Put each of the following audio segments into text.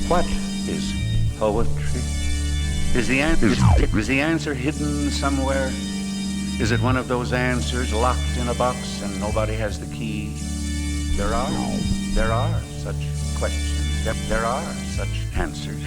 What is poetry? Is the answer hidden somewhere? Is it one of those answers locked in a box and nobody has the key? There are such questions. There are such answers.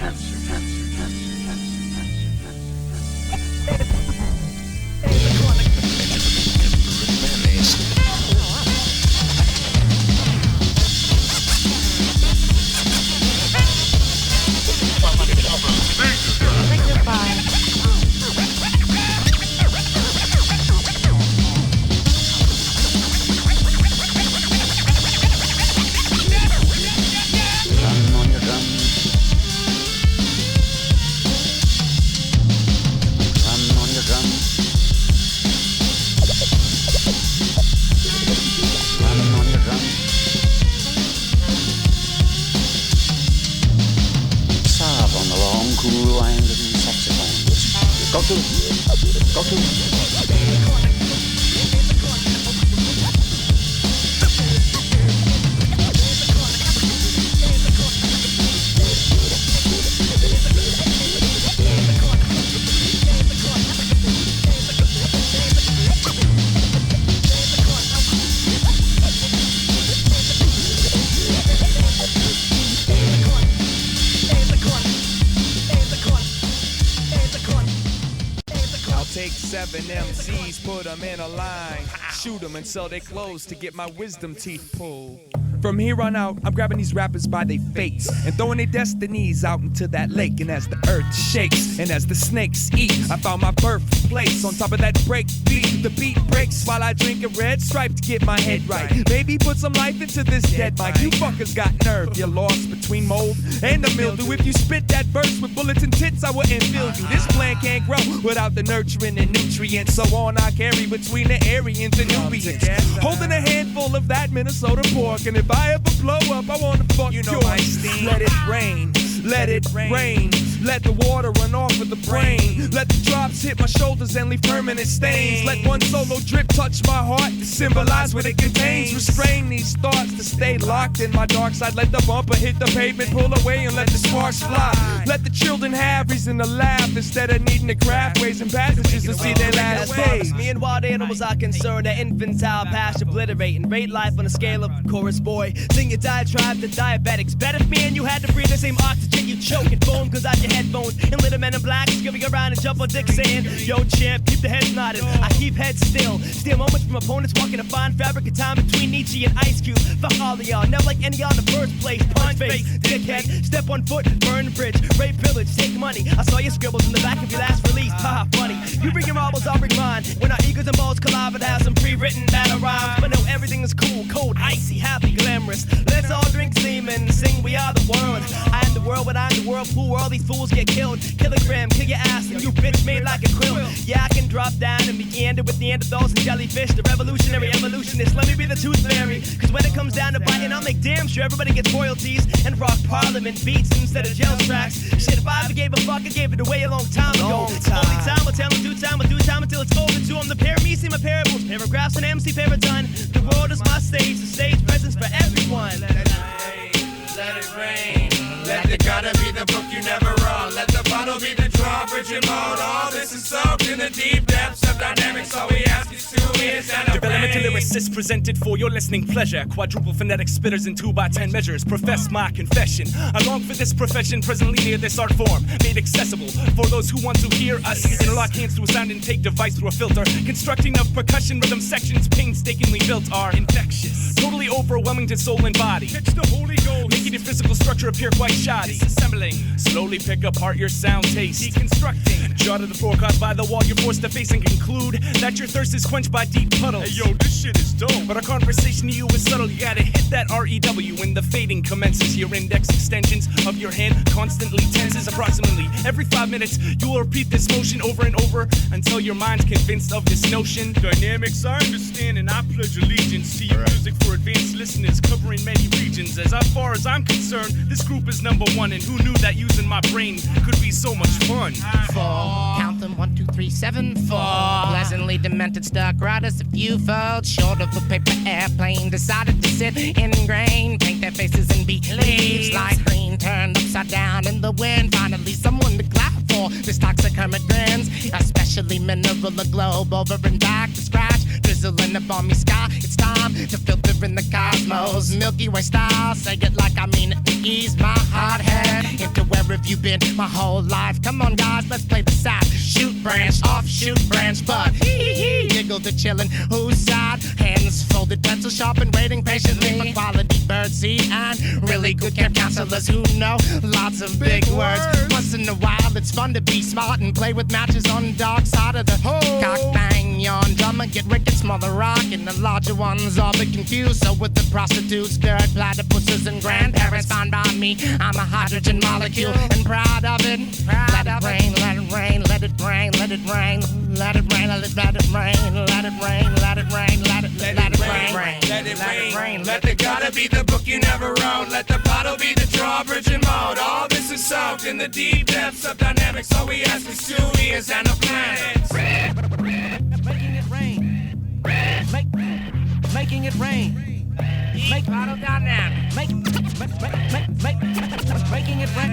Go to. Take 7 MCs, put them in a line, shoot them until they close to get my wisdom teeth pulled. From here on out, I'm grabbing these rappers by their fates and throwing their destinies out into that lake. And as the earth shakes and as the snakes eat, I found my birthplace on top of that break beat. The beat breaks while I drink a red Stripe to get my head right. Maybe put some life into this dead mic. You fuckers got nerve. You're lost between mold and the mildew. If you spit that verse with bullets and tits, I wouldn't feel you. This plant can't grow without the nurturing and nutrients. So on I carry between the Aryans and Nubians, holding a handful of that Minnesota pork. And if I ever blow up, I wanna fuck you know yours. Let it rain, let it rain. Let the water run off of the brain. Let the drops hit my shoulders and leave permanent stains. Let one solo drip touch my heart to symbolize what it contains. Restrain these thoughts to stay locked in my dark side. Let the bumper hit the pavement, pull away and let the sparks fly. Let the children have reason to laugh instead of needing to craft ways and passages to see their last days. Me and wild animals are concerned, their infantile past obliterating. Rate life on a scale of chorus boy. Sing your diatribe to diabetics. Bet if me and you had to breathe the same oxygen, you choke and foam. Cause I your headphones and little men in black skipping around and jump on dick saying, yo champ, keep the heads nodded. I keep heads still, steal moments from opponents, walking a fine fabric of time between Nietzsche and Ice Cube. Fuck all of y'all, never like any y'all in the first place. Punch face, dickhead, step on foot, burn the bridge, rape pillage, take money. I saw your scribbles in the back of your last release, haha funny. You bring your marbles, I'll bring mine. When our egos and balls collide, but have some pre-written battle rhymes. But no, everything is cool, cold, icy, happy, glamorous. Let's all drink semen, sing we are the world. I am the world, but I'm the whirlpool where all these fools get killed. Kilogram, kill your ass, and you bitch made like a quill. Yeah, I can drop down and meander with Neanderthals and jellyfish. The revolutionary evolutionist, let me be the tooth fairy. Cause when it comes down to biting, I'll make damn sure everybody gets royalties and rock parliament beats instead of jail tracks. Shit, if I ever gave a fuck, I gave it away a long time ago. Only time will tell them do time until it's over to them. The paramecia, my parables, paragraphs, and MC paradine. The world is my stage, the stage presence for everyone. Let it rain. Let the gutter be the book you never wrote. Let the bottle be the drawbridge and mode. All this is soaked in the deep depths of dynamics. All we ask is 2 years and a Developmental lyricists presented for your listening pleasure. Quadruple phonetic spitters in 2x10 measures. Profess my confession. I long for this profession, presently near this art form. Made accessible for those who want to hear us. Interlock hands to a sound intake device through a filter. Constructing of percussion rhythm sections painstakingly built are infectious. Totally overwhelming to soul and body. Catch the Holy Ghost. Making your physical structure appear quite shoddy. Disassembling. Slowly pick apart your sound taste. Deconstructing. Jaw to the floor caused by the wall you're forced to face and conclude that your thirst is quenched by deep puddles. Hey yo, this shit is dope. But our conversation to you is subtle. You gotta hit that REW when the fading commences. Your index extensions of your hand constantly tenses. Approximately every 5 minutes you will repeat this motion over and over until your mind's convinced of this notion. Dynamics I understand and I pledge allegiance to your music for advanced listeners covering many regions. As far as I'm concerned, this group is #1, and who knew that using my brain could be so much fun? 4, count them 1, 2, 3, 7, 4. Pleasantly demented stuck riders, a few fold short of a paper airplane. Decided to sit in grain, paint their faces and beat leaves like green turned upside down in the wind. Finally, someone to clap for this toxic hermit grins. Especially mineral, a globe over and back to scratch. Drizzling up on me sky. It's time to filter in the cosmos. Milky Way style. Say it like I mean it to ease my hot head. Into where have you been my whole life? Come on, guys, let's play the side. Shoot branch, offshoot branch, but hee giggle the chillin'. Whose side? Hands folded, pencil sharp and waiting patiently for quality birdseed and really good camp counselors who know lots of big words. Once in a while, it's fun to be smart and play with matches on the dark side of the hole. Cock bang, yawn, drummer, get wicked, smaller rock, and the larger ones all be confused. So with the prostitutes, dirt, platypuses, and grandparents found by me, I'm a hydrogen molecule and proud of it. Let it rain, let it rain, let it rain, let it rain, let it rain, let it rain, let it rain, let it rain, let it rain, let it rain, let it rain. Let the gutter be the book you never wrote. Let the bottle be the drawbridge and mode. All this is soaked in the deep depths of dynamics. All we ask is 2 years and a planet. Making it rain. Making it rain. Make bottle dynamic. Making it rain. Making it rain. Making it rain.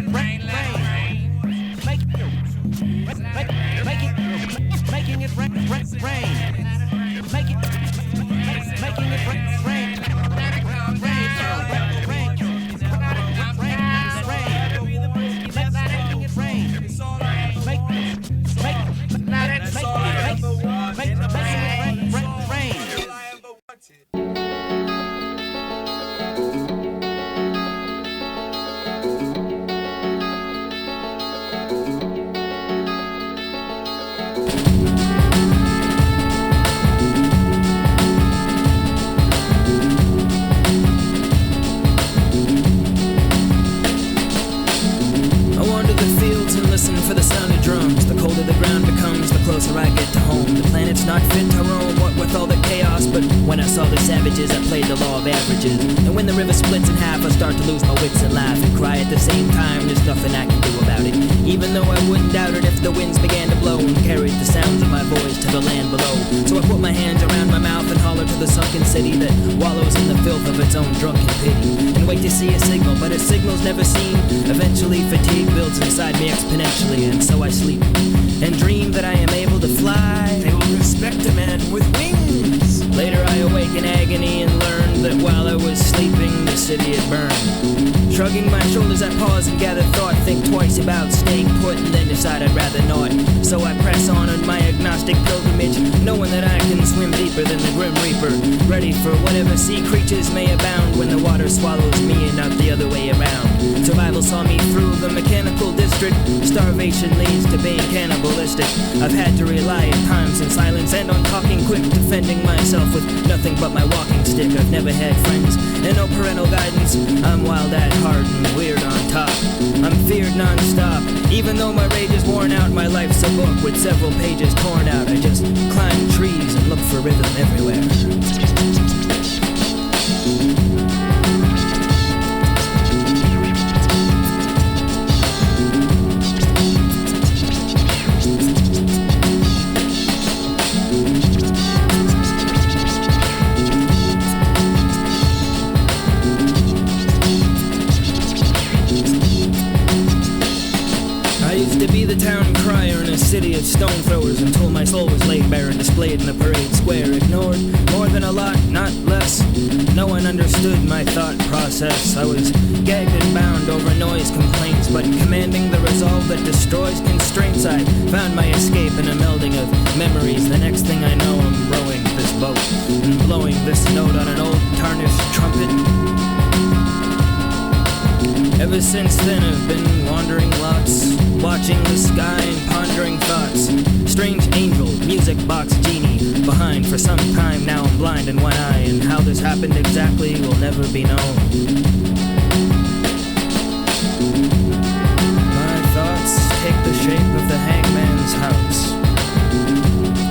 For the sound of drums, the colder the ground becomes, the closer I get to home. The planet's not fit to roam, what with all the chaos. But when I saw the savages, I played the law of averages. And when the river splits in half, I start to lose my wits and laugh and cry at the same time. There's nothing I can do about it, even though I wouldn't doubt it if the winds began to blow and carried the sounds of my voice to the land below. So I put my hands around my mouth and holler to the sunken city that wallows in the filth of its own drunken pity, and wait to see a signal, but a signal's never seen. Eventually fatigue builds inside me exponentially, and so I sleep and dream that I am able to fly. They will respect a man with wings. Later I awake in agony and learn that while I was sleeping, the city had burned. Shrugging my shoulders, I pause and gather thought, think twice about staying put, and then decide I'd rather not. So I press on my agnostic pilgrimage, knowing that I can swim deeper than the Grim Reaper, ready for whatever sea creatures may abound when the water swallows me and not the other way around. Survival saw me through the mechanical district. Starvation leads to being cannibalistic. I've had to rely at times in silence and on talking quick, defending myself with nothing but my walking stick. I've never had friends and no parental guidance. I'm wild at heart and weird on top. I'm feared non-stop. Even though my rage is worn out, my life's a book with several pages torn out. I just climb trees and look for rhythm everywhere. City of stone throwers until my soul was laid bare and displayed in the parade square. Ignored more than a lot, not less. No one understood my thought process. I was gagged and bound over noise complaints, but commanding the resolve that destroys constraints, I found my escape in a melding of memories. The next thing I know, I'm rowing this boat and blowing this note on an old tarnished trumpet. Ever since then I've been wandering lots, watching the sky and pondering thoughts. Strange angel, music box genie, behind for some time now I'm blind in one eye, and how this happened exactly will never be known. My thoughts take the shape of the hangman's house.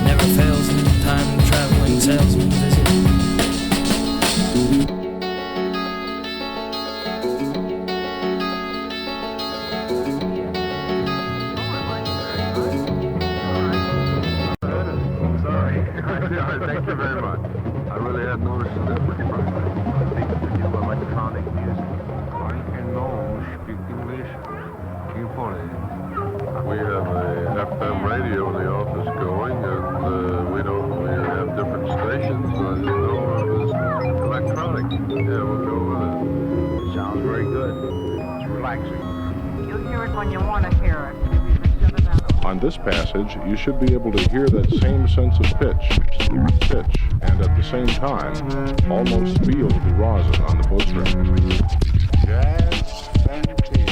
Never fails in time traveling salesman visit. Thank you very much. I really had no reason to. You know, I like the pounding music. Doseone. We have a FM radio in the office going, and we have different stations. As you know, it's electronic. Yeah, we'll go with it. Sounds very good. It's relaxing. You'll hear it when you want to hear it. On this passage, you should be able to hear that same sense of pitch, and at the same time, almost feel the rosin on the bowstring. Jazz fantasy.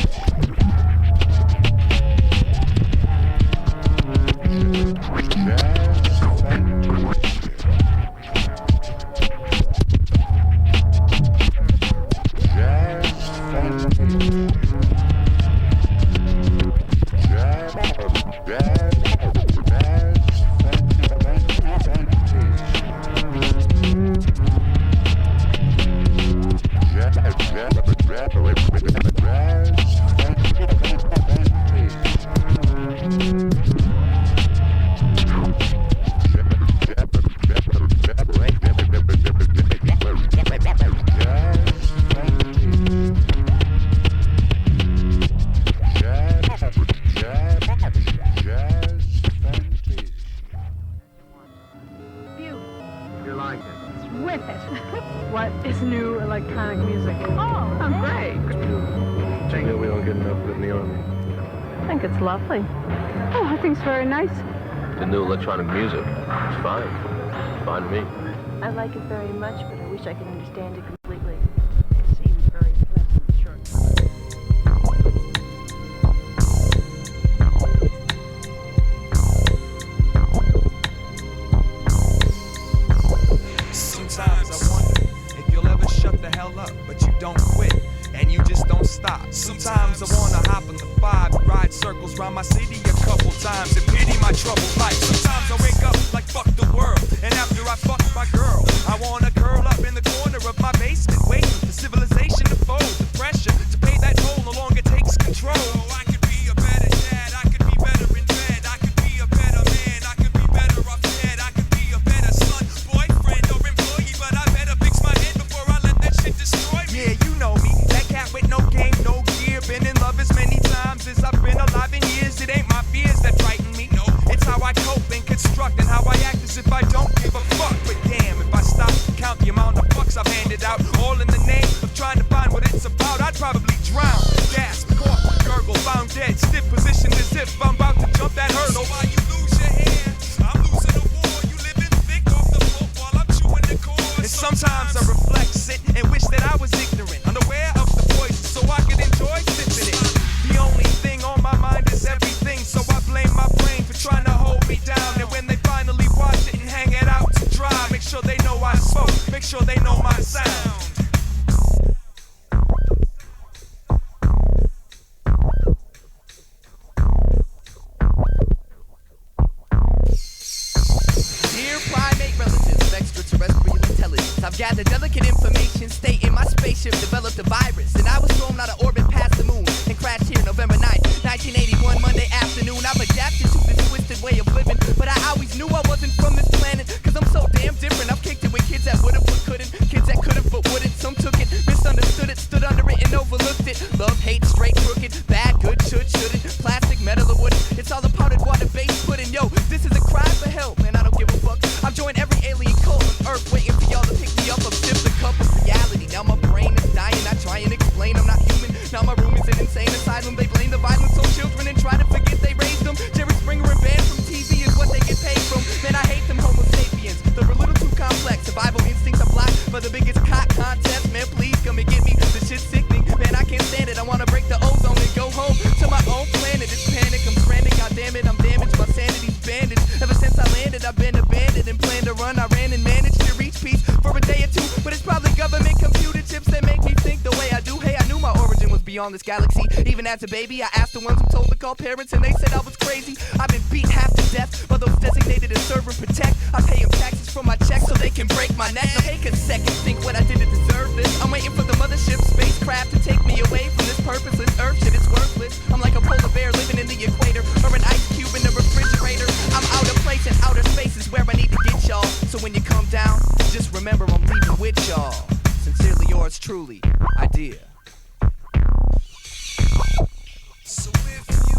Lovely. Oh, I think it's very nice. The new electronic music. It's fine. It's fine to me. I like it very much, but I wish I could understand it completely. It seems very pleasant, sure. Sometimes I wonder if you'll ever shut the hell up, but you don't quit. And you just don't stop. Sometimes I wanna hop in the 5 and ride circles round my city a couple times and pity my troubled life. Sometimes I wake up like fuck the world, and after I fuck my girl, I wanna curl up in the corner of my basement, waiting for civilization to fold. The pressure to pay that toll no longer takes control. I could be a better dad, I could be better in bed, I could be a better man, I could be better off dead, I could be a better son, boyfriend, or employee, but I better fix my head before I let that shit destroy me. Yeah, you know me. With no game, no gear, been in love as many times as I've been alive in years. It ain't my fears that frighten me, no. It's how I cope and construct and how I act as if I don't give a fuck. But damn, if I stop to count the amount of fucks I've handed out, all in the name of trying to find what it's about, I'd probably drown, gasp, cough, gurgle, found dead, stiff position as if I'm about to jump that hurdle. While you lose your hair, I'm losing the war. You living thick off the floor while I'm chewing the cord. And sometimes I reflect, sit, and wish that I was ignorant, unaware of so I could enjoy sipping it. The only thing on my mind is everything, so I blame my brain for trying to hold me down. And when they finally watch it and hang it out to dry, make sure they know I spoke, make sure they know my sound. Dear primate relatives of extraterrestrial intelligence, I've gathered delicate information stating my spaceship developed a virus, and I was thrown out of orbit past the moon and crashed here November 9th, 1981, Monday afternoon. I've adapted to this twisted way of living, but I always knew I wasn't from this planet, cause I'm so damn different. I've kicked it with kids that would've but couldn't, kids that could've but wouldn't. Some took it, misunderstood it, stood under it and overlooked it. Love, hate, straight, crooked, bad, good, shouldn't, plastic, metal, or wood. It's all a powdered water-based pudding. Yo, this is a cry for help, man, I don't give a fuck. I've joined every alien cult on Earth, waiting for y'all to pick me up. I've sipped a cup of reality. Now my brain is dying. I try and explain I'm not human. Now my room is an insane asylum. They blame the violence on children and try to forget they raised them. Jerry Springer and banned from TV is what they get paid from. Man, I hate them Homo sapiens. They're a little too complex. Survival instincts are blocked for the biggest cock contest. Man, please come and get me. This shit's sickening. Man, I can't stand it. I wanna break the ozone and go home to my own planet. It's panic. I'm stranded. God damn it, I'm damaged. My sanity's bandaged. Ever since I landed, I've been abandoned and planned to run. I ran and managed to reach peace for a day or two, but it's probably government computer chips that make me think the way I do. Hey, I knew my origin was beyond this galaxy. Even as a baby, I asked the ones who told to call parents, and they said I was crazy. I've been beat half to death by those designated to serve and protect. I pay them taxes for my check so they can break my neck. Now take a second, think what I did to deserve this. I'm waiting for the mothership spacecraft to take me away from this purposeless earth shit. It's worthless. I'm like a polar bear living in the equator, or an ice cube in the refrigerator. I'm out of place in outer space is where I need to get y'all. So when you come down, just remember I'm leaving with y'all. Sincerely yours truly, Eyedea. So if you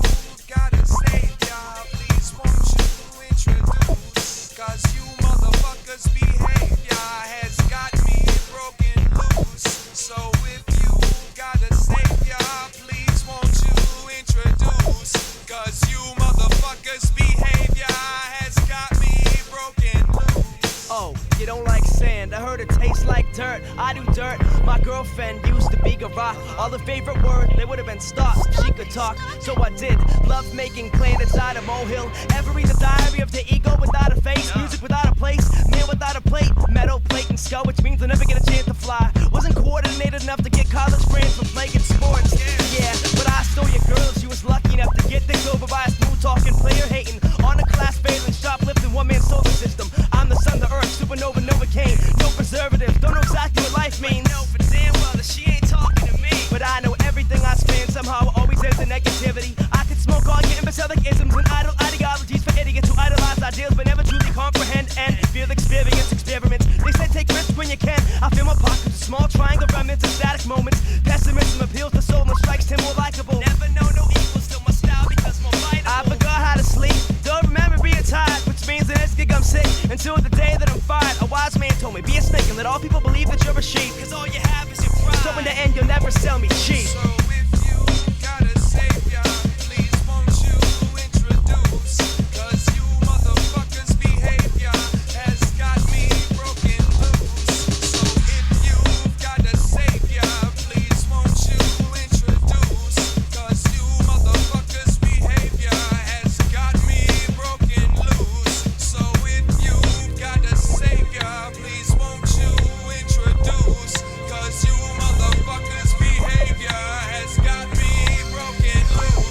girlfriend used to be garage. All her favorite words, they would have been stop. She could talk, so I did. Love making, playing inside a molehill. Ever read the diary of the ego without a face? Music without a place, man without a plate. Metal plate and skull, which means I'll never get a chance to fly. Wasn't coordinated enough to get college friends from playing sports. Yeah, but I stole your girl. She was lucky enough to get things over by a smooth talking player hating. On a class failing, shoplifting, one man solar system. I'm the sun, the earth, supernova, Novocaine. No preservatives, don't know exactly what life means. No, for damn well that she ain't talking to me. But I know everything I spend somehow always ends in negativity. I could smoke all your imbecilic isms and idle ideologies for idiots who idolize ideals but never truly comprehend and feel experience experiments. They say take risks when you can. I feel my pockets, a small triangle remnants of static moments. Pessimism appeals to soul and strikes him more likable. Never know no equals to my style because more vital. I forgot how to sleep, don't remember being tired, which means in this gig I'm sick until the day that I'm fired. A wise man told me, be a snake and let all people believe that you're a sheep. Cause all you have is your pride. So in the end you'll never sell me cheap. So if you got a savior, please won't you introduce? Cause you motherfuckers' behavior has got me broken loose. So if you've got a savior, please won't you introduce? Cause you motherfuckers' behavior has got me broken loose. So if you've got a savior, please won't you introduce? Cause you motherfuckers' behavior has got me broken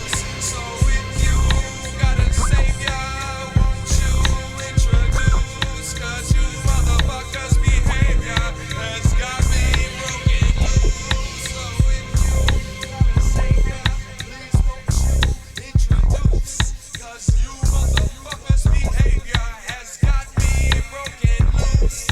loose. So if you got a savior, won't you introduce? Cause you motherfuckers' behavior has got me broken loose. So if you got a savior, please won't you introduce? Cause you motherfuckers' behavior has got me broken loose.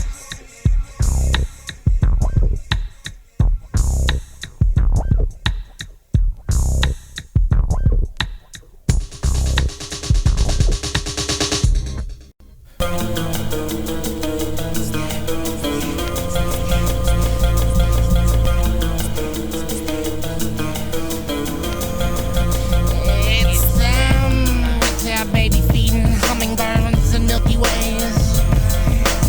It's them with their baby feeding hummingbirds and Milky Ways.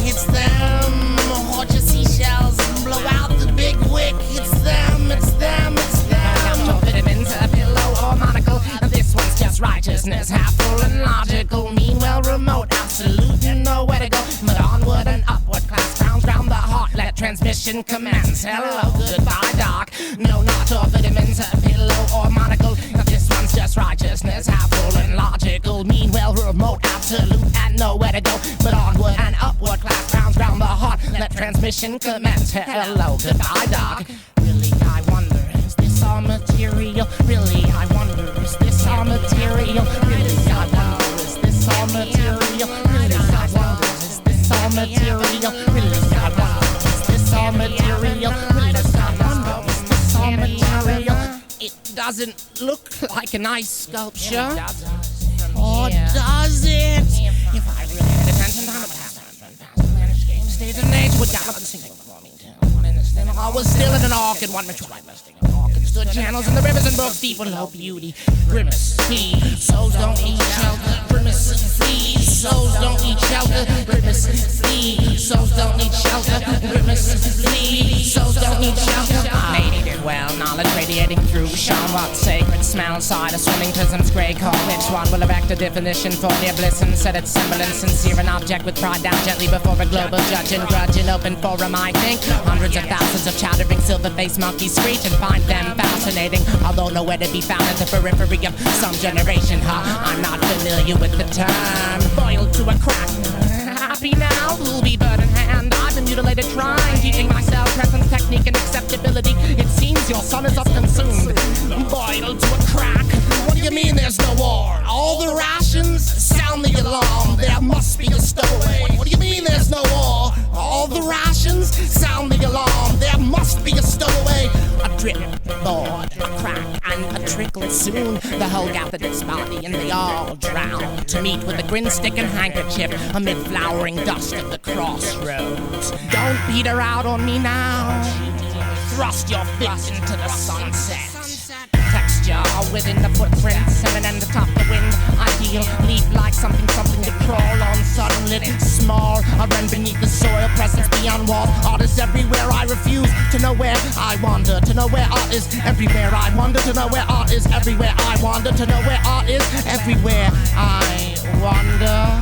It's them watch your seashells blow out the big wick. It's them, it's them, it's them. Your vitamins, a pillow or monocle. This one's just righteousness, half full and logical. Meanwhile, remote, absolute, you know where to go. But onward and upward, class crowns round the heart. Let transmission commence. Hello, goodbye, doc. No, not your vitamins, a pillow or monocle. This one's just righteousness, half full and logical. Meanwhile, remote, absolute, and nowhere to go. But onward and upward, class crowns round the heart. Let transmission commence. Hello, goodbye, doc. Really, I wonder, is this all material? Really, I wonder, is this all material? Really, I wonder, is this all material? Really, I wonder, is this all material? Really, I wonder, is this all material? Really, I wonder, is this all material? It doesn't look like an ice sculpture. Or does it? If I really had attention, time would happen. Managed game, stage and age would gallop and sing before me. One in the stem, I was still in an orchid, one which right resting an orchid. Stood channels in the rivers and brooks deep with low beauty. Grimace, flee, souls don't eat shelter. Grimace, flee, souls don't eat shelter. Grimace, flee, souls don't need shelter. Grimace, flee, souls don't need shelter. Lady did well, knowledge radiating through. Shone what sacred smell side of swimming prisms. Grey call, which one will erect a definition for their bliss and set its semblance sincere an object with pride down gently before a global judge and grudge in open forum. I think hundreds of thousands of chattering silver-faced monkeys screech and find them fascinating, although nowhere to be found at the periphery of some generation. I'm not familiar with the term. Boiled to a crack. Happy now, who'll be bird in hand. I've been mutilated trying, teaching myself presence, technique, and acceptability. It seems your son is up-consumed. Boiled to a crack. What do you mean there's no war? All the rations sound the alarm. There must be a stowaway. What do you mean there's no war? All the rations sound the alarm. There must be a stowaway. A drip, board, a crack, and a trickle soon. The whole gathered its body and they all drowned to meet with a grin stick and handkerchief amid flowering dust at the crossroads. Don't beat her out on me now. Thrust your fist into the sunset. Texture within the footprints, seven and atop the wind. I feel leap like something to crawl on suddenly. infinite, small. I run beneath the soil, presence beyond walls. Art is everywhere, I refuse to know where I wander. To know where art is everywhere, I wander. To know where art is everywhere, I wander. To know where art is everywhere, I wander.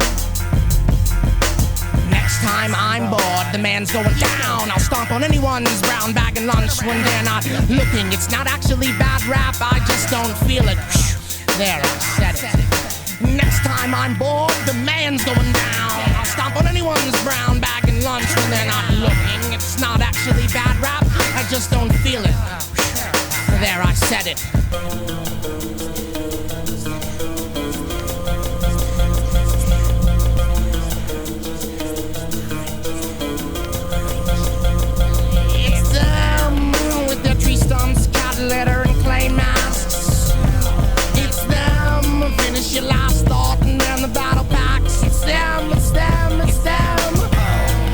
Next time I'm bored, the man's going down. I'll stomp on anyone's brown bag and lunch when they're not looking. It's not actually bad rap, I just don't feel it. There, I said it. Next time I'm bored, the man's going down. I'll stomp on anyone's brown bag and lunch when they're not looking. It's not actually bad rap, I just don't feel it. There, I said it. It's them with their tree stumps, cat litter, and clay masks. It's them, finish your last thought and then the battle packs. It's them, it's them, it's them.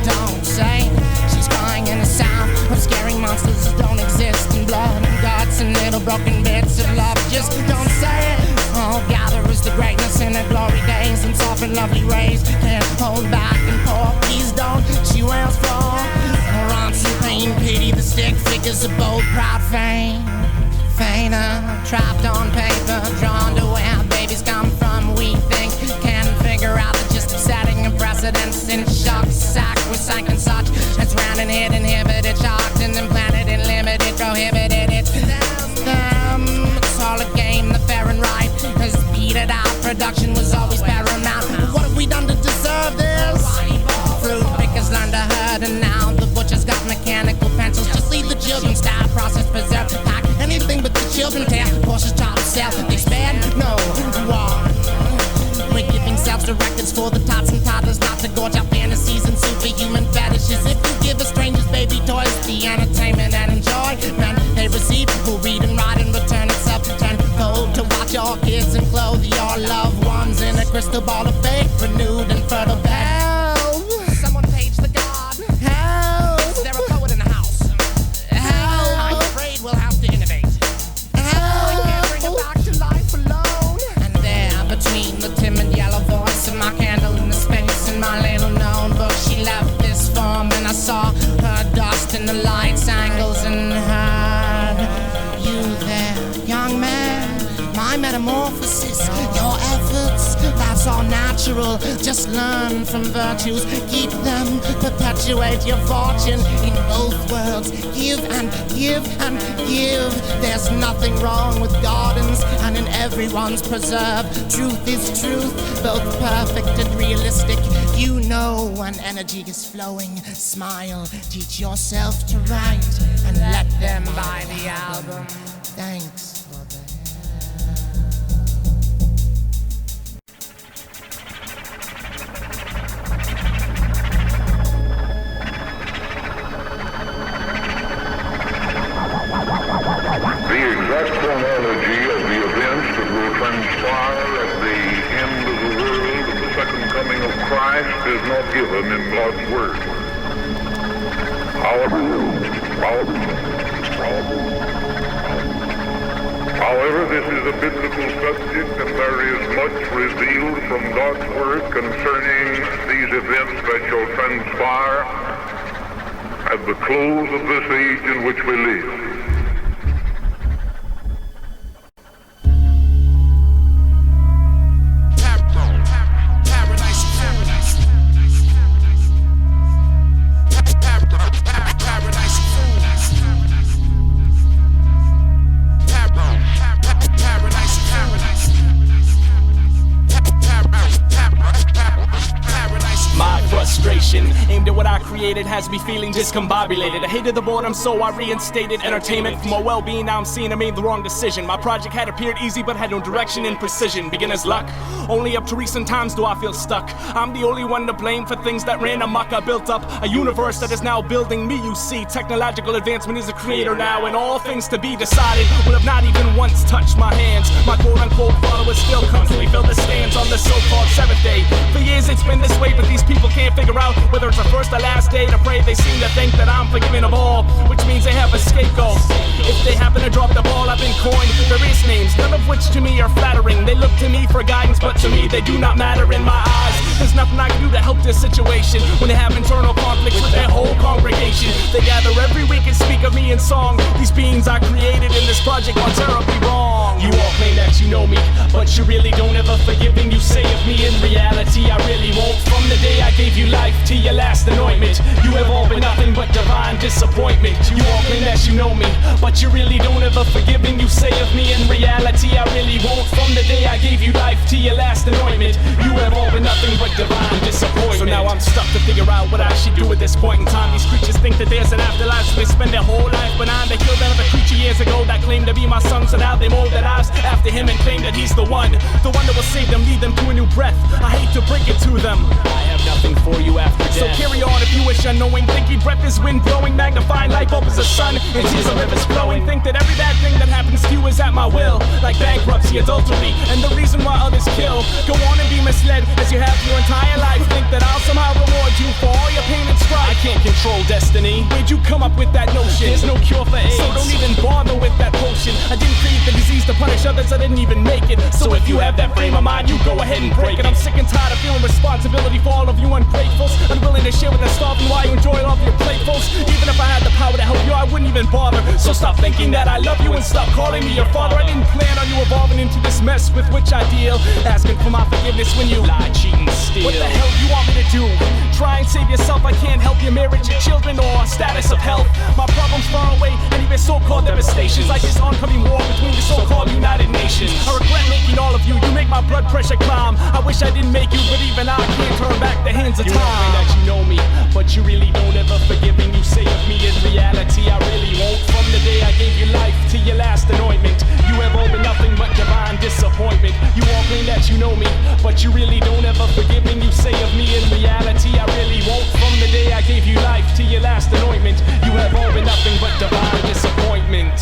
Don't say she's crying in the sound of scaring monsters that don't exist in blood and guts and little broken bits of love. Just don't say it. All gatherers the greatness in their glory days and soft and lovely rays. Can't hold back and pour. Please don't. She wails for her aunts in pain. Pity the stick figures of bold, proud fame. Fainter, trapped on paper, drawn to where babies come from. We think, can't figure out the gist of setting a precedence in shock, sack with sank and such. That's round and hid, inhibited, shocked and implanted and limited, prohibited. It's them. It's all a game, the fair and right has beat it out. Production was always paramount. What have we done to deserve this? Fruit pickers learned to herd, and now the butcher's got mechanical pencils. Just leave the children style, process, preserve, pack anything but the children tear. Porsche's chop, sell, they spared no one. We're giving self-directors for the tots and toddlers, not to gorge out fantasies and superhuman fetishes. If you give a stranger's baby toys the entertainment and enjoyment they receive, will read and write and return itself to turn cold to watch your kids and clothe your loved ones in a crystal ball of fate, renewed and fertile. Help! Someone page the god. Help! Is there a poet in the house? Help! I'm afraid we'll have to innovate. Help! We can't bring her back to life alone. And there, between the timid yellow voice and my candle in the space in my little known book, she left this form and I saw her dust in the lights, angles, and heard you there, young man. My metamorphosis, your efforts, that's all natural. Just learn from virtues, keep them, perpetuate your fortune in both worlds. Give and give and give. There's nothing wrong with gardens, and in everyone's preserve. Truth is truth, both perfect and realistic. You know when energy is flowing. Smile, teach yourself to write, and let them buy the album. Thanks. The exact chronology of the events that will transpire at the end of the world and the second coming of Christ is not given in God's Word. However, this is a biblical subject and there is much revealed from God's Word concerning these events that shall transpire at the close of this age in which we live. Aimed at what I created has me feeling discombobulated. I hated the boredom, so I reinstated entertainment. For my well-being, now I'm seeing I made the wrong decision. My project had appeared easy, but had no direction and precision. Beginner's luck. Only up to recent times do I feel stuck. I'm the only one to blame for things that ran amok. I built up a universe that is now building me, you see. Technological advancement is a creator now, and all things to be decided will have not even once touched my hands. My quote-unquote followers still constantly fill the stands on the so-called seventh day. For years it's been this way, but these people can't figure out whether it's the first or last day to pray. They seem to think that I'm forgiving of all, which means they have a scapegoat. If they happen to drop the ball, I've been coined various names, none of which to me are flattering. They look to me for guidance, but to me they do not matter in my eyes. There's nothing I can do to help this situation when they have internal conflicts with their whole congregation. They gather every week and speak of me in song. These beings I created in this project are terribly wrong. You all claim that you know me, but you really don't ever forgive me. You say of me in reality I really won't. From the day I gave you life to your last anointment, you have all been nothing but divine disappointment. You all claim that you know me, but you really don't ever forgive me. You say of me in reality I really won't. From the day I gave you life to your last anointment, you have all been nothing but divine disappointment. So now I'm stuck to figure out what I should do at this point in time. These creatures think that there's an afterlife, so they spend their whole life benign. They killed another creature years ago that claimed to be my son, so now they mold their lives after him and claim that he's the one that will save them, lead them to a new breath. I hate to break it to them, I have nothing for you after death. So carry on if you wish, unknowing. Thinking breath is wind blowing, magnifying light bulb is a sun, and tears are rivers flowing. Think that every bad thing that happens to you is at my will, like bankruptcy, adultery, and the reason why others kill. Go on and be misled as you have your entire life. Think that I'll somehow reward you for all your pain and strife. I can't control destiny. Where'd you come up with that notion? There's no cure for AIDS, so don't even bother with that potion. I didn't create the disease to punish others, I didn't even make it. So if you have that frame of mind, you go ahead and break it. I'm sick and tired of feeling responsibility for all of you ungratefuls, unwilling to share with the starving why you enjoy all of your platefuls. Even if I had the power to help you, I wouldn't even bother. So stop thinking that I love you and stop calling me your father. I didn't plan on you evolving into this mess with which I deal, asking for my forgiveness when you lie, cheat, and steal. What the hell you want me to do? Try and save yourself, I can't help your marriage, your children, or status of health. My problem's far away, and even so-called devastations, like this oncoming war between the so-called United Nations. I regret making all of you, you make my blood pressure climb. I wish I didn't make you, but even I can't turn back the hands of time. You claim that you know me, but you really don't ever forgive me. You say of me in reality I really won't. From the day I gave you life to your last anointment, you have all been nothing but divine disappointment. You all claim that you know me, but you really don't ever forgive me. You say of me in reality I really won't. From the day I gave you life to your last anointment, you have all been nothing but divine disappointment.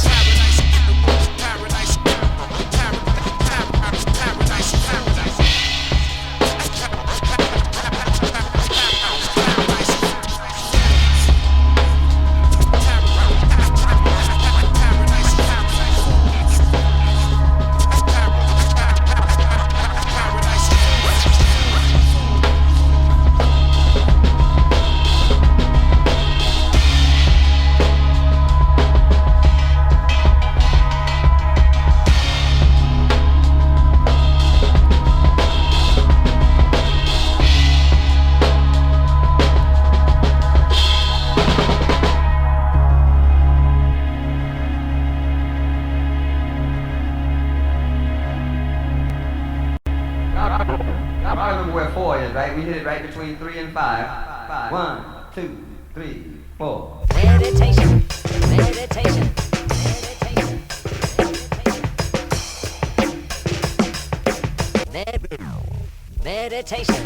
Between 3 and 5. 1, 2, 3, 4. Meditation, meditation, meditation, meditation.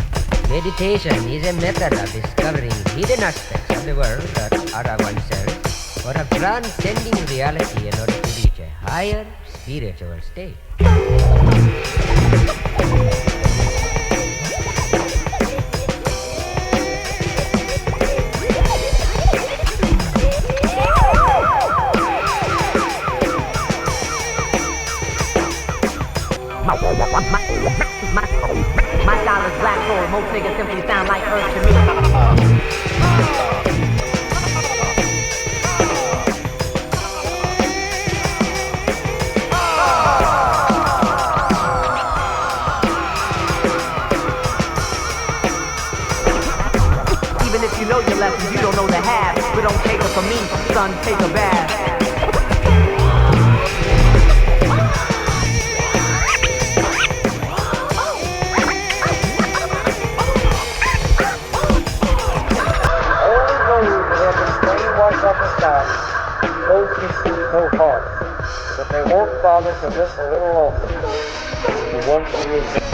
Meditation is a method of discovering hidden aspects of the world that are of oneself, or of transcending reality in order to reach a higher spiritual state. My style is black hole. Most niggas simply sound like earth to me. Even if you know your lesson, you don't know the half. But don't take it from me, son, take a bath. Those people so hard that they won't bother to listen a little longer to one real thing.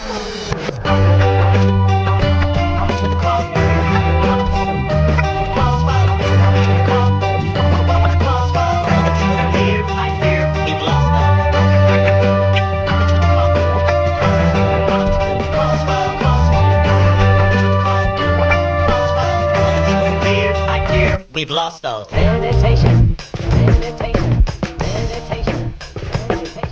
We've lost those. Meditation, meditation, meditation, meditation.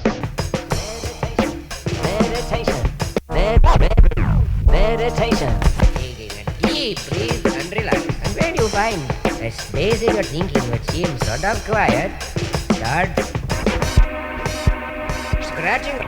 find a space in your thinking which seems sort of quiet, start scratching.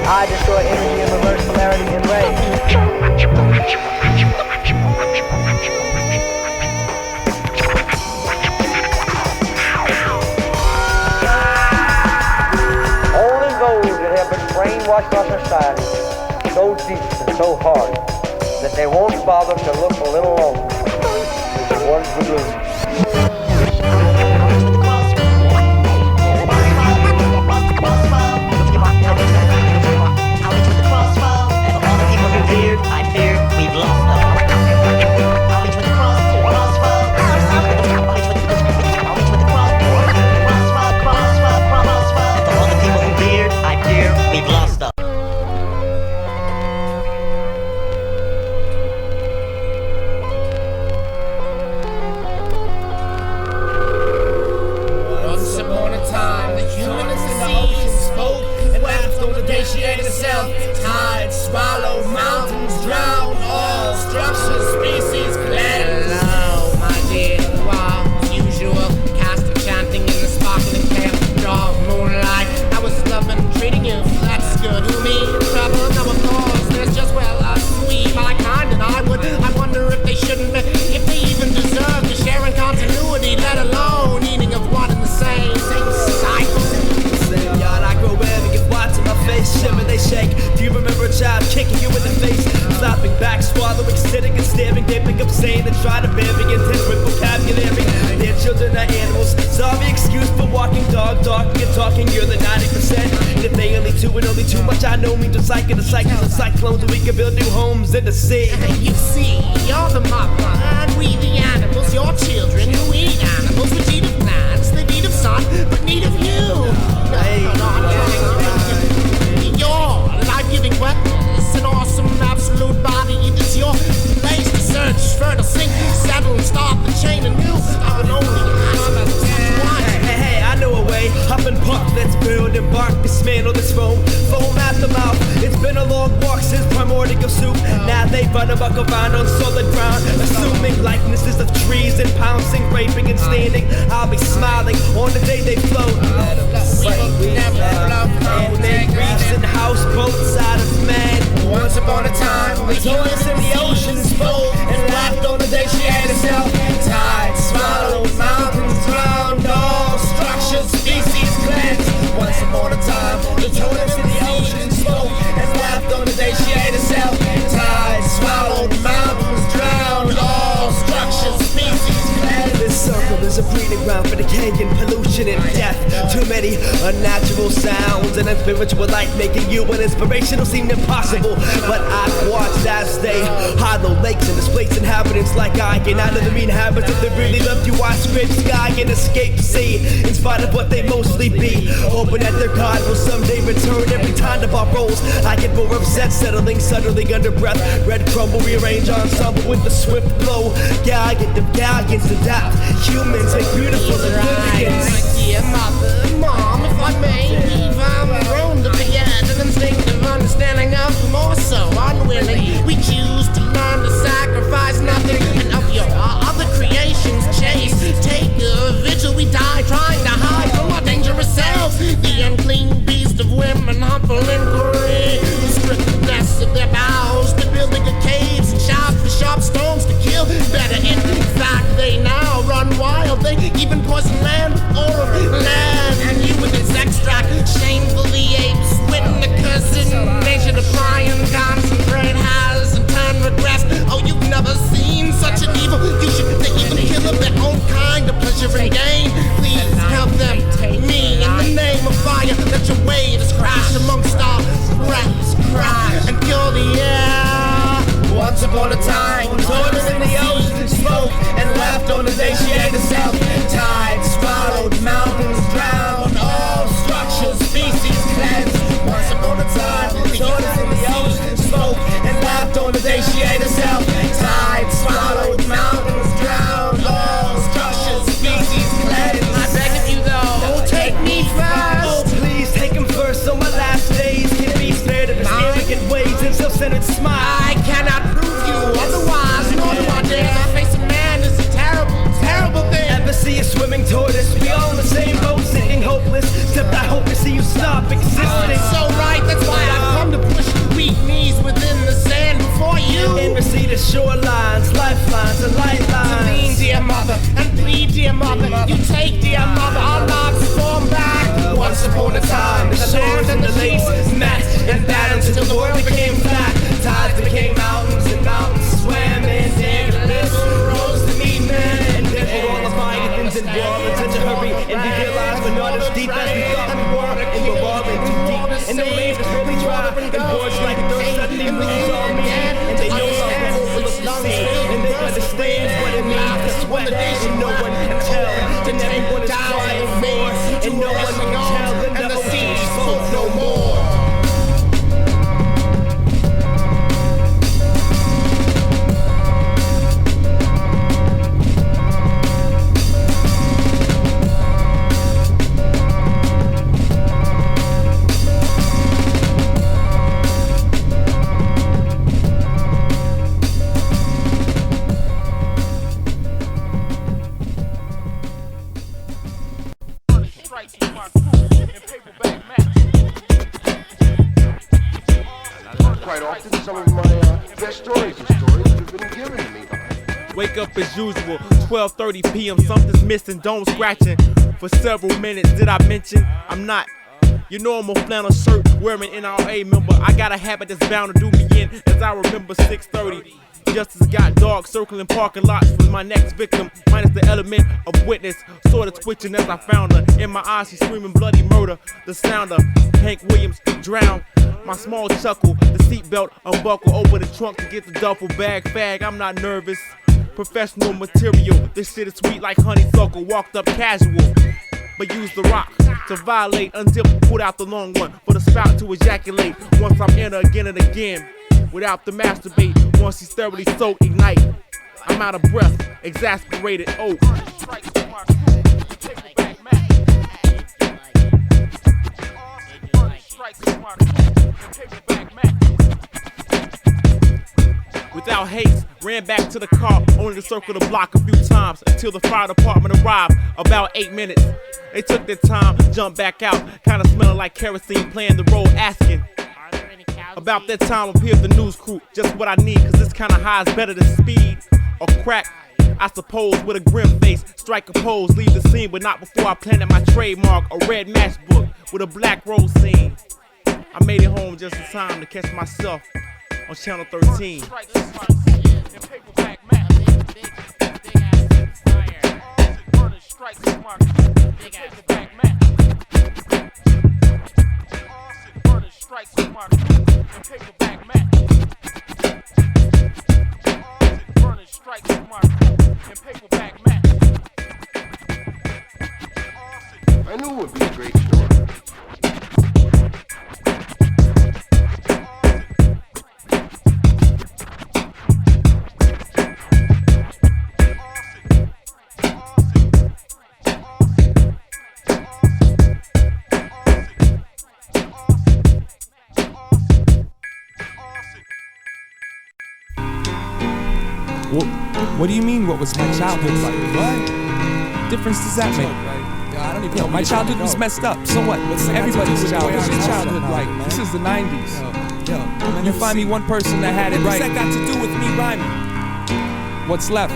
I destroy energy and reverse polarity in rays. Only those that have been brainwashed by society so deep and so hard that they won't bother to look a little longer is the ones who lose. I fear we've lost them. All the people who feared, I fear we've lost them. Once upon a time, the human disease spoke and laughed on the day she ate herself. Tides swallowed, mountains drowned, all structures, species cleansed. Hello, my dear, wow, as usual, cast of chanting in the sparkling pale dark moonlight. I was loving treating you, that's good. Who me? Trouble? No, of course, there's just, well, we, my kind, and I wonder if they shouldn't, if they even deserve to share in continuity, let alone eating of one and the same cycle. Same yard I grow in and get watch in my face, shimmer they shake. Do you remember a child kicking you in the face? Slapping back, swallowing, sitting and staring. They pick up saying and try to bury intent with vocabulary. Their children are animals. Sorry excuse for walking dog, talking and talking. You're the 90%. And if they only two and only too much, I know me to psych in the cycles of cyclones. And we can build new homes in the sea. You see, you're the mother and we the animals. Your children who eat animals, which eat of plants. They need of sun, but need of you. Your life-giving weapons, an awesome absolute body. It is your place to search, fertile, sink, settle, and start the chain anew. Stop and only Hey, I know a way. Hop and puff, let's build and bark. Dismantle this foam at the mouth. It's been a long walk since primordial soup. Now they run amok around on solid ground, assuming likenesses of trees and pouncing, raping and standing. I'll be smiling on the day they float. And they reefs and houseboats out of man. Once upon a time, the Tortoise in the ocean spoke and laughed on the day she ate herself. Tides swallowed, mountains drowned, all structures, species cleansed. Once upon a time, the tortoise in the ocean spoke and laughed on the day she ate herself. Tides swallowed, mountains drowned, all structures, species cleansed. This circle is a breeding ground for decay and pollution and death. Too many unnatural sounds and unspiritual life, making you an inspirational seem impossible. But I've watched as they hollow lakes and displace inhabitants like I get out of the mean habits. If they really loved you, I scrape sky and escape sea. In spite of what they mostly be, hoping that their God will someday return. Every time the bar rolls, I get more upset, settling suddenly under breath. Red crumble, rearrange ensemble with the swift blow. Yeah, I get the galleons to death. Humans make beautiful Olympians. My dear mother, mom, if I may, leave I'm grown to be an instinctive understanding of more so unwilling. We choose to learn to sacrifice nothing and of your other creations chase. Take a vigil, we die trying to hide from our dangerous selves. The unclean beast of women humble inquiry. The strictness of their vows to building a caves and shops for sharp stones to kill. Better in fact, they now run wild. They even poison land with oral land. And you with its extract, shamefully apes, witness the cursing nature to pry and concentrate has and turn regress. Oh, you've never seen such an evil. You should they even kill of their own kind of pleasure and gain. Please help them, me, in the name of fire. Let your way smile. I cannot prove you otherwise, nor do I dare to face a man. It's a terrible, terrible thing. Ever see a swimming tortoise? We all in the same boat, sinking hopeless. Except I hope to see you stop existing. So right, that's why I've come to push the weak knees within the sand before you. And receive the shorelines, lifelines, and lightlines. To lean, dear mother, and plead, dear mother. You take, dear mother, our lives form back. Once upon a time, the shores and the lakes met and battled till the world became flat. Tides became mountains, and mountains swam in. And the little rose to meet men. And then for all of my Athens and war, in such a hurry, and we realized we're not as deep as we thought we were, and we're falling too deep. And the waves are slowly dry, and boards like those suddenly lose all meaning, and they no longer overlook the sea, and they understand what it means to sweat, and no one can tell, and everyone is crying more, and no one can tell, and the sea spoke no more. Quite often, some of my best stories are stories that have been given to me. Wake up as usual, 12:30 p.m. Something's missing, dome scratching. For several minutes, did I mention I'm not your normal flannel shirt wearing NRA member? I got a habit that's bound to do me in, as I remember 6:30. Just as got dark, circling parking lots with my next victim, minus the element of witness, sort of twitching as I found her. In my eyes, she's screaming bloody murder. The sound of Hank Williams drowned. My small chuckle, the seatbelt unbuckle, open the trunk to get the duffel bag. Fag, I'm not nervous. Professional material, this shit is sweet like honeysuckle. Walked up casual, but used the rock to violate. Unzip, pulled out the long one for the spout to ejaculate. Once I'm in her again and again, without the masturbate. Once she's thoroughly soaked, ignite. I'm out of breath, exasperated, oh. Without haste, ran back to the car, only to circle the block a few times until the fire department arrived. About 8 minutes. They took their time, jumped back out, kinda smelling like kerosene, playing the role, asking. About that time appeared the news crew, just what I need, cause this kinda high is better than speed or crack. I suppose with a grim face, strike a pose, leave the scene, but not before I planted my trademark, a red matchbook with a black rose scene. I made it home just in time to catch myself on channel 13. I knew it would be a great story. What do you mean, what was my childhood like? What difference does that make? I don't even know. My childhood was messed up. So what? Everybody's childhood like? This is the 90s. You find me one person that had it right. What's that got to do with me rhyming? What's left?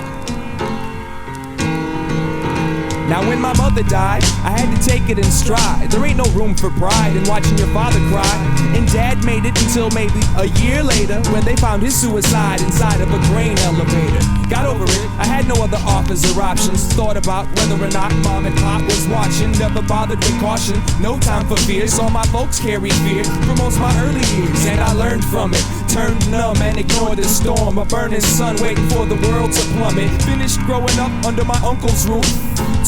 Now when my mother died, I had to take it in stride. There ain't no room for pride in watching your father cry. And dad made it until maybe a year later, when they found his suicide inside of a grain elevator. Got over it, I had no other offers or options. Thought about whether or not mom and pop was watching. Never bothered with caution, no time for fear. Saw my folks carry fear for most my early years, and I learned from it. Turned numb and ignored the storm. A burning sun waiting for the world to plummet. Finished growing up under my uncle's roof.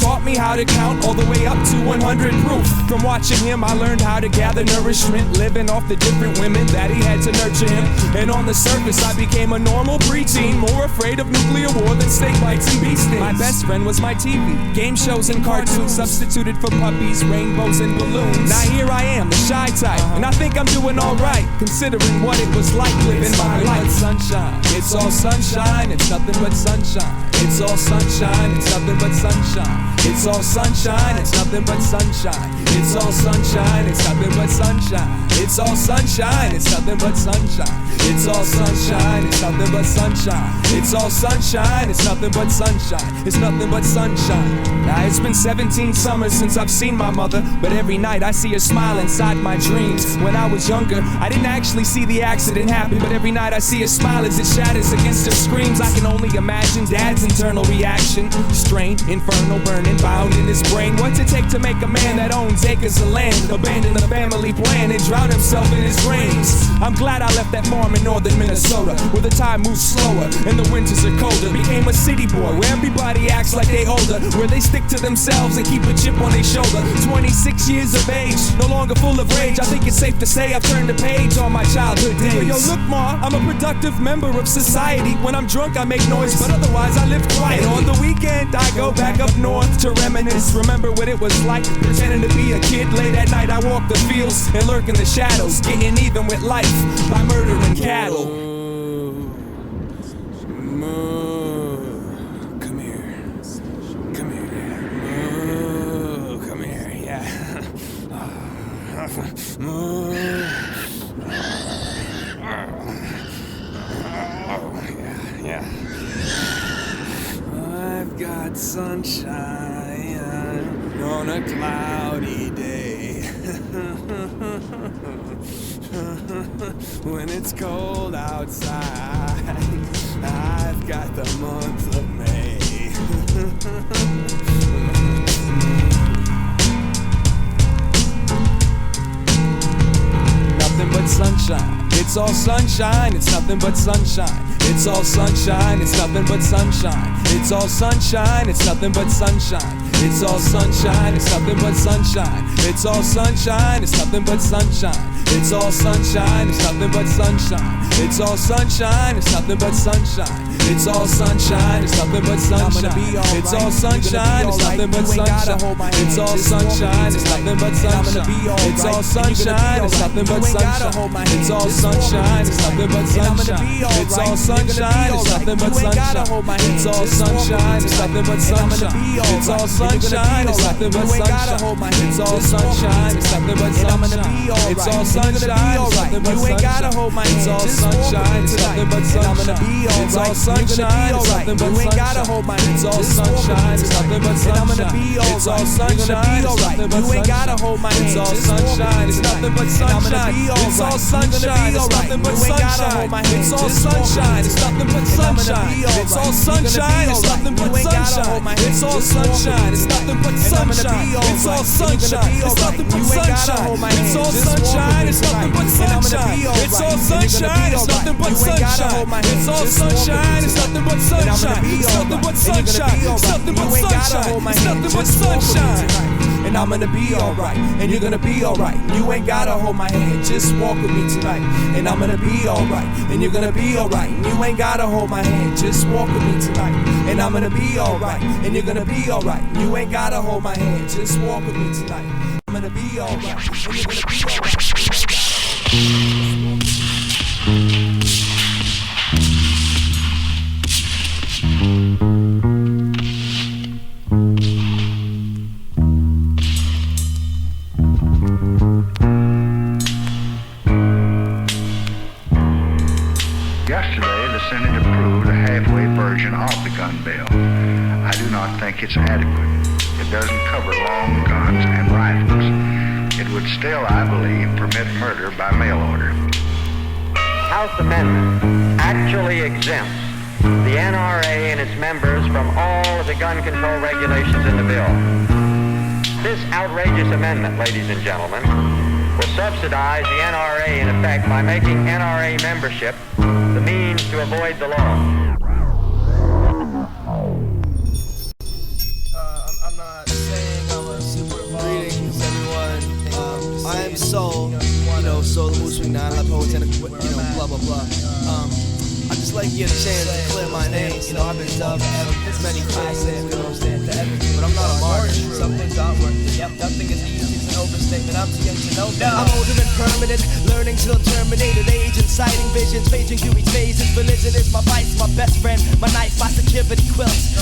Taught me how to count all the way up to 100 proof. From watching him, I learned how to gather nourishment, living off the different women that he had to nurture him. And on the surface, I became a normal preteen, more afraid of nuclear war than steak bites and beef things. My best friend was my TV. Game shows and cartoons substituted for puppies, rainbows, and balloons. Now here I am, the shy type, and I think I'm doing alright, considering what it was like living my life. Sunshine, it's all sunshine, it's nothing but sunshine. It's all sunshine, it's nothing but sunshine. It's all sunshine, it's nothing but sunshine. It's all sunshine, it's nothing but sunshine. It's all sunshine, it's nothing but sunshine. It's all sunshine, it's nothing but sunshine. It's all sunshine, it's nothing but sunshine. It's nothing but sunshine. Now it's been 17 summers since I've seen my mother, but every night I see her smile inside my dreams. When I was younger, I didn't actually see the accident happen, but every night I see her smile as it shatters against her screams. I can only imagine Dad's internal reaction. Strain, infernal, burning, bound in his brain. What's it take to make a man that owns acres of land abandon the family plan and drown himself in his grains? I'm glad I left that farm in northern Minnesota, where the time moves slower and the winters are colder. Became a city boy, where everybody acts like they older, where they stick to themselves and keep a chip on their shoulder. 26 years of age, no longer full of rage. I think it's safe to say I've turned the page on my childhood days. Yo, look, Ma, I'm a productive member of society. When I'm drunk, I make noise, but otherwise I live quiet. On the weekend, I go back up north to reminisce. Remember what it was like, pretending to be a kid. Late at night, I walk the fields and lurk in the shadows, getting even with life by murdering cattle. Come here. Come here. Come here, yeah. Yeah. I've got sunshine on a cloudy day. When it's cold outside, I've got the month of May. Nothing but sunshine. It's all sunshine, it's nothing but sunshine. It's all sunshine, it's nothing but sunshine. It's all sunshine, it's nothing but sunshine. It's all sunshine, it's nothing but sunshine. It's all sunshine, it's nothing but sunshine. It's all sunshine, it's nothing but sunshine. It's all sunshine, it's nothing but sunshine. It's all sunshine, it's nothing but sunshine. It's all sunshine, it's nothing but sunshine. It's all sunshine, it's nothing but sunshine. It's all sunshine, it's nothing but sunshine. It's all sunshine, it's nothing but sunshine. It's all sunshine, it's nothing but sunshine. It's all sunshine, it's nothing but sunshine. It's all sunshine, it's nothing but sunshine. It's all sunshine, it's nothing but sunshine. It's all sunshine, it's nothing but sunshine. It's all sunshine, it's nothing but sunshine. It's all sunshine, it's nothing but sunshine. It's all sunshine, it's nothing but sunshine. It's all sunshine, it's nothing but sunshine. It's all sunshine, it's nothing but sunshine. It's all sunshine, it's nothing but sunshine. It's all sunshine, it's nothing but sunshine. It's all sunshine, it's nothing but sunshine. It's all sunshine, it's nothing but sunshine. It's all sunshine, it's nothing but sunshine. It's all sunshine, it's nothing but sunshine. It's all sunshine, it's nothing but sunshine. It's all sunshine, it's nothing but sunshine. It's nothing but sunshine. It's nothing but sunshine. It's nothing but sunshine. And I'm gonna be alright, and you're gonna be alright. You ain't gotta hold my hand, just walk with me tonight. And I'm gonna be alright, and you're gonna be alright. And you ain't gotta hold my hand, just walk with me tonight. And I'm gonna be alright, and you're gonna be alright. You ain't gotta hold my hand, just walk with me tonight. I'm gonna be alright, and you're gonna be alright. Yesterday, the Senate approved a halfway version of the gun bill. I do not think it's adequate. It doesn't cover long guns and rifles. It would still, I believe, permit murder by mail order. House Amendment actually exempts the NRA and its members from all of the gun control regulations in the bill. This outrageous amendment, ladies and gentlemen, will subsidize the NRA in effect by making NRA membership the means to avoid the law. I'm not saying I'm a super greetings, everyone. I am Soul, Soul the Moose Ring 9, I poet and blah blah blah. I'd just like to get a chance to clear my name, in orbits of many facets, you understand to everything. But I'm not a martyr. Some things aren't worth it. Yep, nothing is easy. It's an overstatement. I'm too young to know that. I'm older and permanent, learning till terminated age, inciting visions, paging through each phase. Religion is my vice, my best friend, my knife, my security quilts.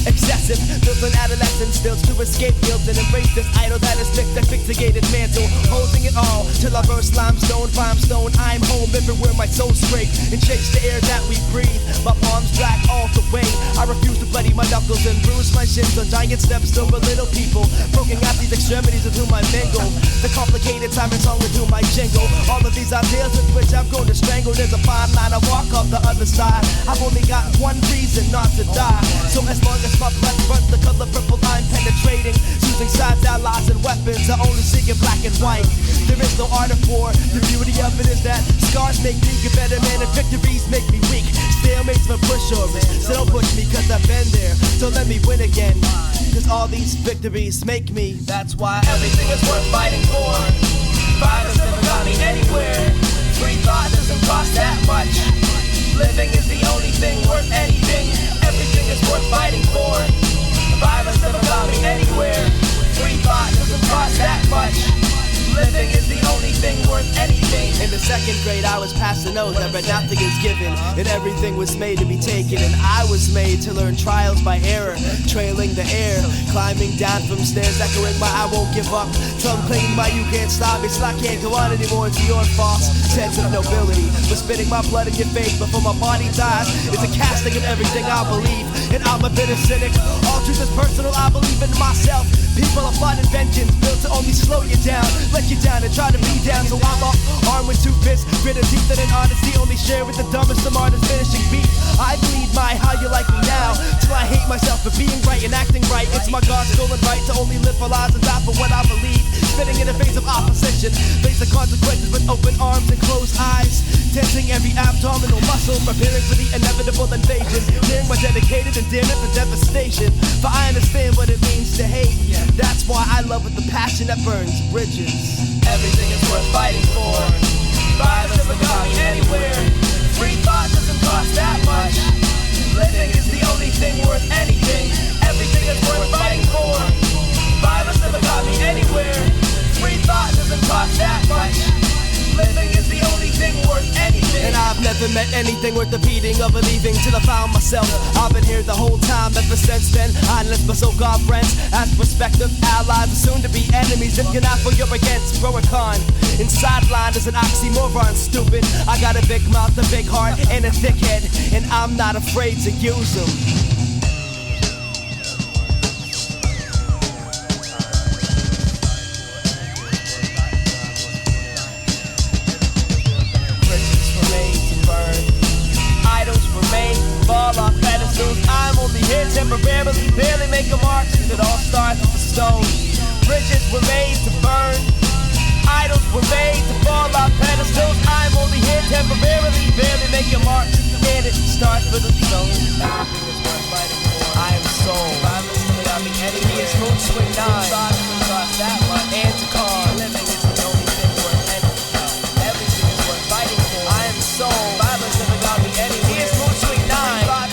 Excessive, built on adolescence, built to escape guilt and embrace this idol that is fixated mantle, holding it all till I burst limestone, rhymestone. I'm home everywhere my soul scrape and chase the air that we breathe. My palms drag all the way. I refuse to bloody my knuckles and bruise my shins on giant steps over little people, poking out these extremities with whom I mingle. The complicated time and song with whom I jingle. All of these ideas with which I've grown to strangle. There's a fine line I walk up the other side. I've only got one reason not to die. So as long as my blood runs the color purple, I'm penetrating. Choosing sides, allies, and weapons. I only see in black and white. There is no art of war. The beauty of it is that scars make me a better man and victories make me weak. Stalemates for pushovers. So don't push me cause I've been there. So let me win again. Cause all these victories make me. That's why everything is worth fighting for. Violence never got me anywhere. Free thought doesn't cost that much. Living is the only thing worth anything. Everything is worth fighting for. Violence never got me anywhere. Free thought doesn't cost that much. Living is the only thing worth anything. In the second grade I was past the note that read nothing is given, and everything was made to be taken, and I was made to learn trials by error, trailing the air, climbing down from stairs, echoing my I won't give up, tongue clinging my you can't stop me, so I can't go on anymore. It's your false sense of nobility, but spitting my blood in your face before my body dies. It's a casting of everything I believe, and I'm a bitter cynic. All truth is personal, I believe in myself. People are plotting vengeance, built to only slow you down, let you down and try to be down. So I'm up, armed with two fists, grit and teeth and an honesty, only share with the dumbest of artists finishing beat. I bleed my how you like me now, till I hate myself for being right and acting right. It's my God-stolen right to only live for lies and die for what I believe. Spitting in the face of opposition, face the consequences with open arms and closed eyes, tensing every abdominal muscle, preparing for the inevitable invasion. Hearing my dedicated and damn it for devastation, for I understand what it means to hate. That's why I love with the passion that burns bridges. Everything is worth fighting for. Violence never got me anywhere. Free thought doesn't cost that much. Living is the only thing worth anything. Everything is worth fighting for. Violence never got me anywhere. Free thought doesn't cost that much. Living is the only thing worth anything. And I've never met anything worth the beating or believing till I found myself. I've been here the whole time ever since then. I left my so-called friends as prospective allies, soon to be enemies. If you're not for, you're against, pro or con. And sideline is an oxymoron, stupid. I got a big mouth, a big heart, and a thick head, and I'm not afraid to use them. I'm only here temporarily, barely make a mark. It all starts with a stone. Bridges were made to burn. Idols were made to fall off pedestals. I'm only here temporarily, barely make a mark. And it starts with a stone. Everything is worth fighting for. I am soul. Violence never got me anywhere. It's mood swing 9. That one. Anticon. Living is the only thing worth anything. Everything is worth fighting for. I am soul. Violence never got me anywhere. It's mood swing 9.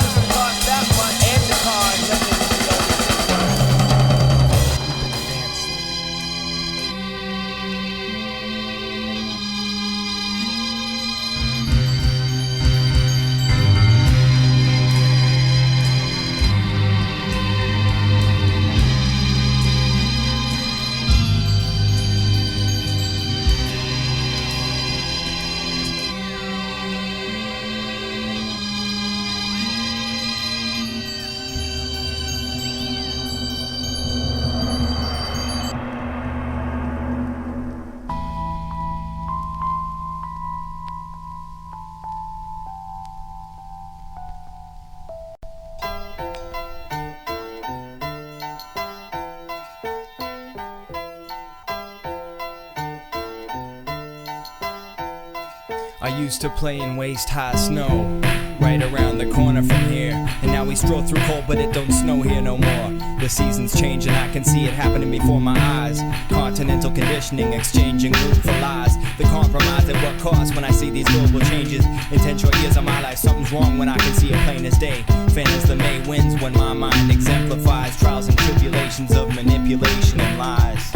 I used to play in waist-high snow, right around the corner from here, and now Now we stroll through cold, but it don't snow here no more. The seasons change and I can see it happening before my eyes. Continental conditioning, exchanging root for lies. The compromise at what cost when I see these global changes. Intentional years of my life, something's wrong when I can see it plain as day. Fan as the May winds when my mind exemplifies trials and tribulations of manipulation and lies.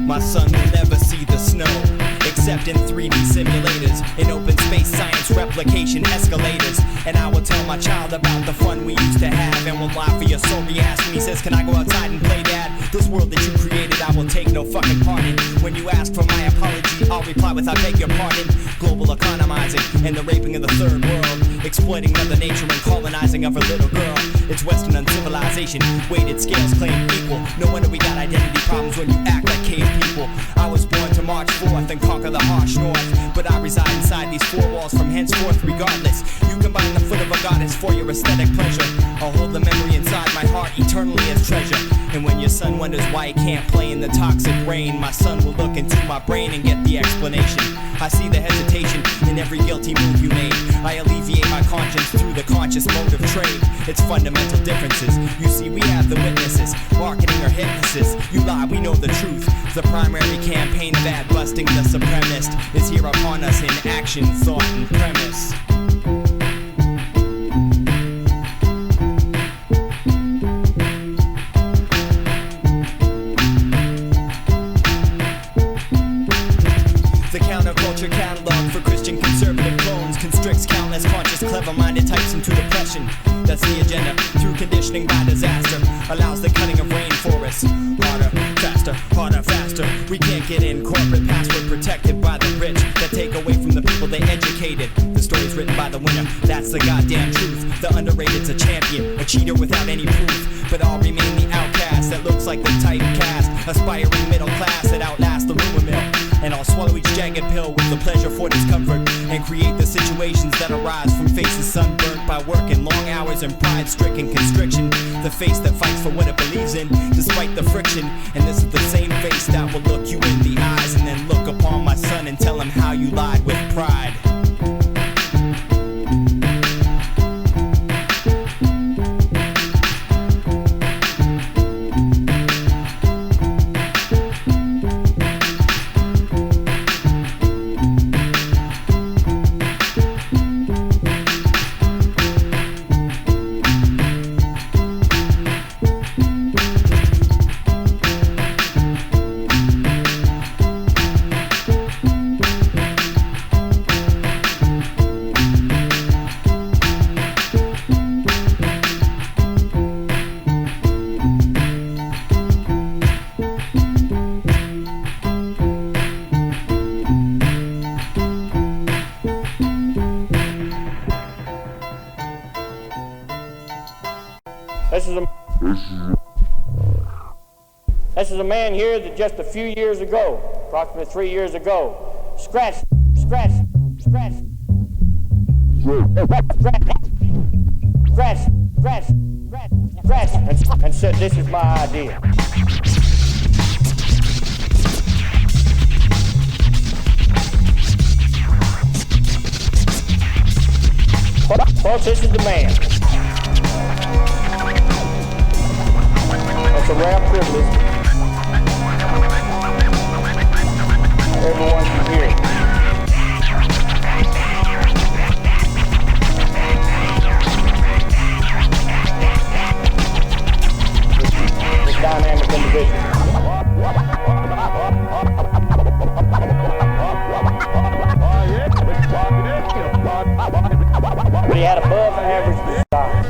My son will never see the snow, except in 3D simulators, in open space science replication escalators. And I will tell my child about the fun we used to have, and will lie for your sorry ass when he says, can I go outside and play, Dad? This world that you created, I will take no fucking part in. When you ask for my apology, I'll reply with I beg your pardon. Global economizing and the raping of the third world, exploiting Mother Nature and colonizing of her little girl. It's Western uncivilization, weighted scales claim equal. No wonder we got identity problems when you act like cave people. I was born to March 4th and conquer the harsh north, but I reside inside these four walls from henceforth regardless. You combine the foot of a goddess for your aesthetic pleasure. I'll hold the memory inside my heart eternally as treasure. And when your son wonders why he can't play in the toxic rain, my son will look into my brain and get the explanation. I see the hesitation in every guilty move you made. I alleviate my conscience through the conscious mode of trade. It's fundamental differences. You see, we have the witnesses, marketing or hypnosis. You lie, we know the truth. The primary campaign of ad busting the supremacist is here upon us in action, thought, and premise. Catalog for Christian conservative clones constricts countless conscious, clever-minded types into depression. That's the agenda. Through conditioning by disaster, allows the cutting of rainforests. Harder, faster. We can't get in. Corporate password protected by the rich that take away from the people they educated. The story's written by the winner. That's the goddamn truth. The underrated's a champion, a cheater without any proof. But I'll remain the outcast that looks like the typecast, aspiring middle class that outlasts the rumor mill. And I'll swallow each jagged pill with the pleasure for discomfort, and create the situations that arise from faces sunburnt by working long hours and pride-stricken constriction. The face that fights for what it believes in, despite the friction. And this is the same face that will look you in the eyes and then look upon my son and tell him how you lied with pride. This is a man here that just a few years ago, approximately 3 years ago, scratched, and said, "This is my idea." Folks, this is the man. It's a rare privilege. Everyone can hear it. This dynamic individual. But he had above average desire.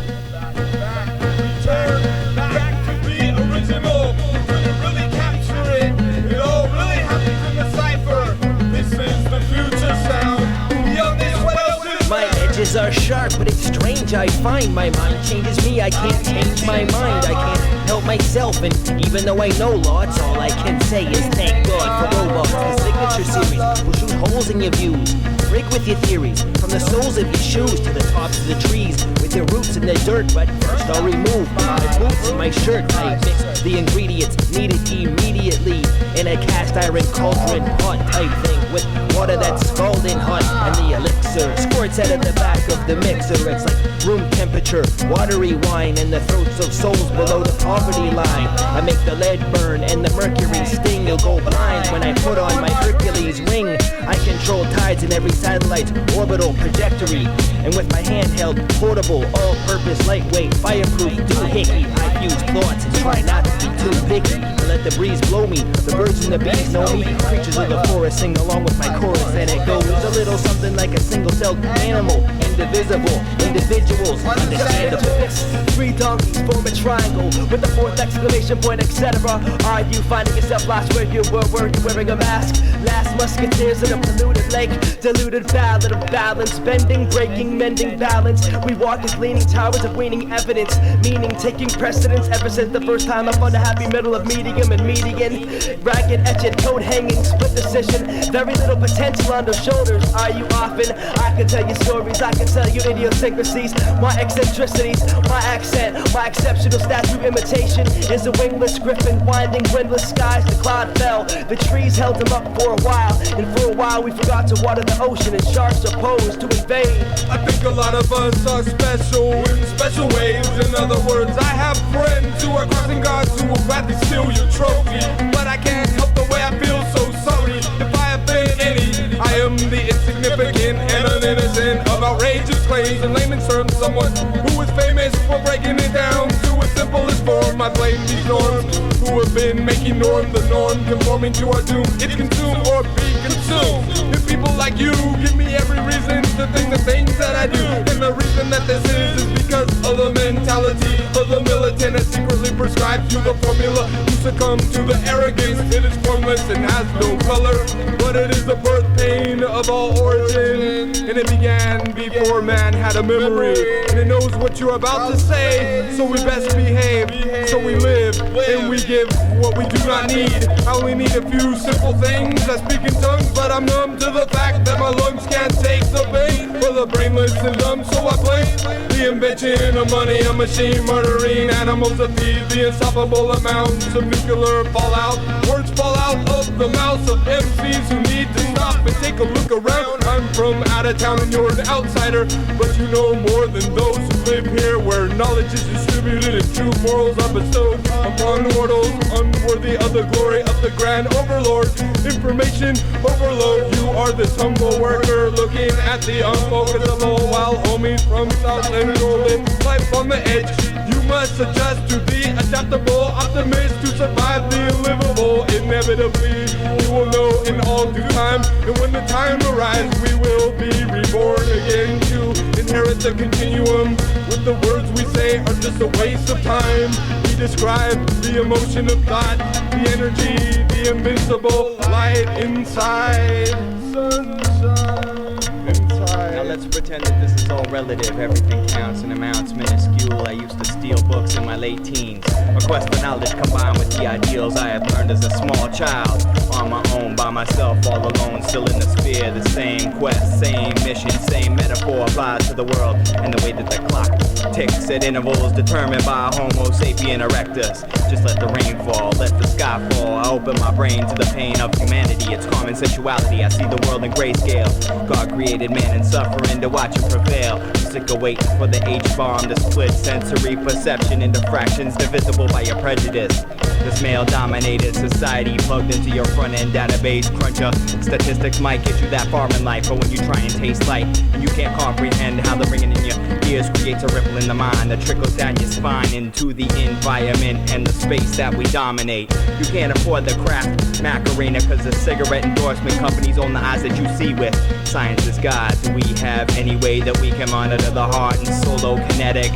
Are sharp, but it's strange. I find my mind changes me. I can't change my mind. I can't help myself, and even though I know lots, all I can say is thank God for robots. The signature series will shoot holes in your views, break with your theories, from the soles of your shoes to the tops of the trees, with your roots in the dirt. But first I'll remove my boots and my shirt. I mix the ingredients needed immediately in a cast iron cauldron pot type thing, with water that's scalding hot and the elixir. squirts out of the back of the mixer. It's like room temperature, watery wine in the throats of souls below the poverty line. I make the lead burn and the mercury sting. You'll go blind when I put on my Hercules ring. I control tides in every satellite's orbital trajectory. And with my handheld, portable, all-purpose, lightweight, fireproof doohickey, I fuse thoughts and try not to be too picky. I let the breeze blow me, the birds and the bees know me. Creatures of the forest sing along with my chorus, and it goes a little something like a single-celled animal. Indivisible, individuals, understandable. Three donkeys form a triangle with a fourth exclamation point, etc. Are you finding yourself lost where you were you wearing a mask? Last musketeers in a polluted lake, deluded ballad of balance, bending, breaking, mending balance. We walk as leaning towers of waning evidence, meaning taking precedence ever since the first time I found a happy middle of medium and median. Ragged, etched, code hanging, split decision, very little potential on those shoulders. Are you often? I can tell you stories, I can tell you idiosyncrasies, my eccentricities, my accent, my exceptional statue imitation is a wingless griffin winding windless skies. The cloud fell, the trees held him up for a while, and for a while we forgot to water the ocean and sharks opposed to invade. I think a lot of us are special in special ways. In other words, I have friends who are crossing guards who will gladly steal your trophy, but I can't help the way I feel so sorry. If I offend any, I am the insignificant and uninnocent of outrageous claims. In layman's terms, someone who is famous for breaking it down to its simplest form. I blame these norms who have been making norm the norm, conforming to our doom. It's consume or be consumed. If people like you give me every reason to think the things that I do, and the reason that this is because of the mentality of the militant that secretly prescribes you the formula. You succumb to the arrogance. It is formless and has no color, but it is the birth pain of all origin, and it began before man had a memory, and it knows what you're about to say, so we best behave, so we live, and we give what we do not need. I only need a few simple things. I speak in tongues, but I'm numb to the fact that my lungs can't take the pain for the brainless and dumb, so I blame the invention of money, a machine murdering animals to feed the insufferable amounts of nuclear fallout. Words fall out of the mouths of MCs who need to stop and take a look around. I'm from out of town and you're an outsider, but you know more than those who live here, where knowledge is distributed and true morals are bestowed upon mortals unworthy of the glory of the grand overlord. Information overload. You are this humble worker looking at the unfocusable, while homies from South Central live life on the edge. You must adjust to the adaptable optimist to survive the unlivable. Inevitably, you will know in all due time, and when the time arrives, we will be reborn again to inherit the continuum. With the words we say are just a waste of time. We describe the emotion of thought, the energy, the invincible light inside. Sunshine inside. Now let's pretend that this is all relative. Everything counts and amounts minuscule. I used to steal books in my late teens. A quest for knowledge combined with the ideals I had learned as a small child. On my own, by myself, all alone, still in the sphere. The same quest, same mission, same metaphor applies to the world. And the way that the clock ticks at intervals determined by Homo sapien erectus. Just let the rain fall, let the sky fall. I open my brain to the pain of humanity, its common sensuality. I see the world in grayscale. God created man and suffering to watch him prevail. I'm sick of waiting for the H-bomb to split sensory perception into fractions divisible by your prejudice. This male-dominated society plugged into your front-end database cruncher. Statistics might get you that far in life, but when you try and taste light, and you can't comprehend how the ringing in your ears creates a ripple in the mind that trickles down your spine into the environment and the space that we dominate. You can't afford the craft Macarena, cause the cigarette endorsement companies own the eyes that you see with. Science is God. Do we have any way that we can monitor the heart and solo kinetic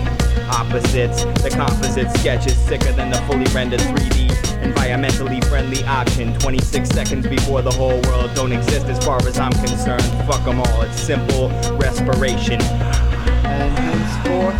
opposites? The composite sketch is sicker than the fully rendered 3D environmentally friendly option. 26 seconds before the whole world don't exist as far as I'm concerned. Fuck them all, it's simple respiration. And henceforth,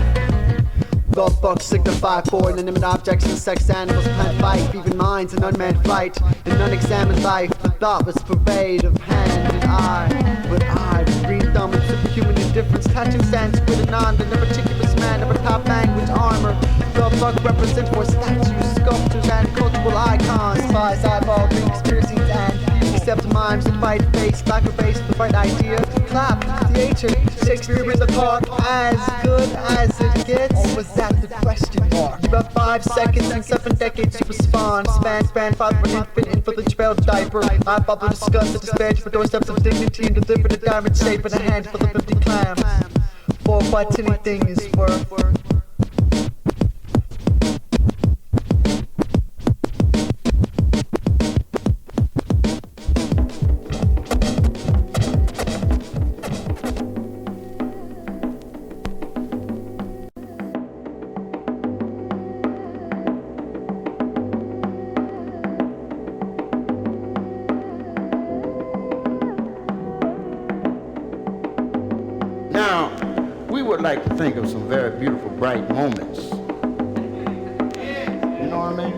Lovefuck, Signify for inanimate objects, insects, animals, plant life, even minds and unmanned flight. In unexamined life, the thought was forbade of hand and eye. But I, with green thumb and superhuman indifference, touching sands with a non, the never meticulous man, never top language armor. Lovefuck represents for statues, sculptures, and cultural icons. Spies, eyeball, Greeks, piercings, and except mimes that fight face, like a base, the right idea. clap, theater, Shakespeare in the park, as good as it gets. Or was that the question mark? About 5 seconds and 7 decades to respond. Spans grandfather an infant for the trailed diaper. I bubble discuss the disparity for doorsteps of dignity and delivered a diamond shape in a handful of empty clams. For what anything is worth. Like to think of some very beautiful, bright moments. You know what I mean?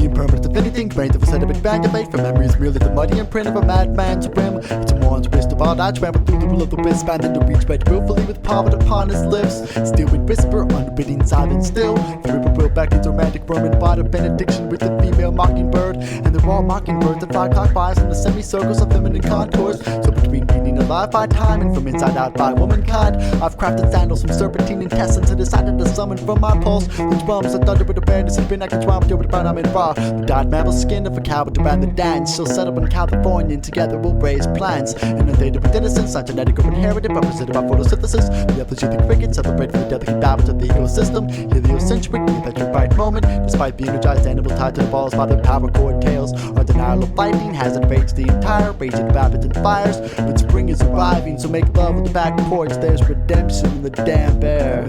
Impermanent of anything, grains of a sediment bag of fate. For memory is merely the muddy imprint of a madman's whim. It's a moron's wrist of art. I trample through the rule of the wristband and to reach right willfully with poverty upon his lips. Still with whisper, unbidden silence still. The river will back into romantic vermin, bought a benediction with the female mockingbird. And the raw mockingbirds that fly clock bias in the semicircles of feminine contours. So between being alive by time and from inside out by womankind, I've crafted sandals from serpentine intestines and decided to summon from my pulse which bums the thunder with the band. It's been like a trauma with the brown I'm in raw. The dyed mammal skin of a coward to band the dance. She'll set up in California and together we'll raise plants. Inundated with innocence, not genetic or inherited, represented by photosynthesis. The others eat the crickets, celebrate for the delicate balance of the ecosystem. Heliocentric, that your bright moment, despite the energized animal tied to the balls by their power cord tails. Our denial of lightning has enraged the entire raging rapids and fires. But spring is arriving, so make love on the back porch. There's redemption in the damp air.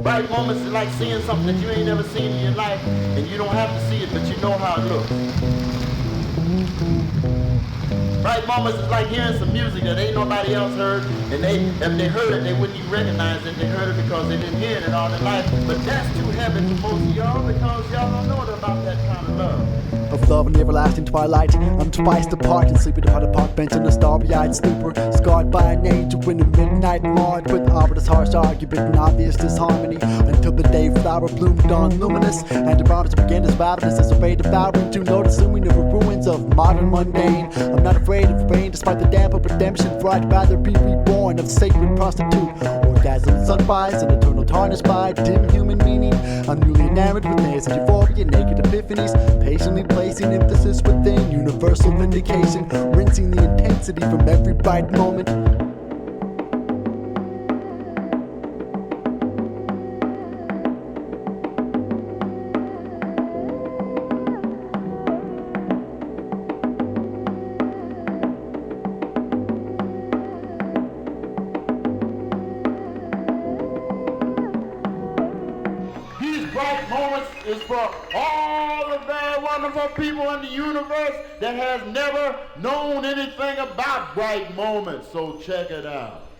Bright moments is like seeing something that you ain't never seen in your life, and you don't have to see it, but you know how it looks. Bright moments is like hearing some music that ain't nobody else heard, and if they heard it, they wouldn't even recognize it. They heard it because they didn't hear it all their life. But that's too heavy for most of y'all because y'all don't know about that kind of love. Of love in the everlasting twilight, I'm twice departed, sleeping upon a park bench in a starry-eyed stupor, scarred by an angel in a midnight march with arbiter's harsh argument and obvious disharmony, until the day flower bloomed on luminous, and the promise began as ravenous as a ray devouring to notice assuming the ruins of modern mundane. I'm not afraid of rain despite the damp of redemption, for I'd rather be reborn of sacred prostitute. Orgasm, sunrise, and eternal tarnished by dim human meaning. I'm newly enamored with nascent euphoria, naked epiphanies, patiently placing emphasis within universal vindication, rinsing the intensity from every bright moment. Is for all the very wonderful people in the universe that has never known anything about bright moments. So check it out.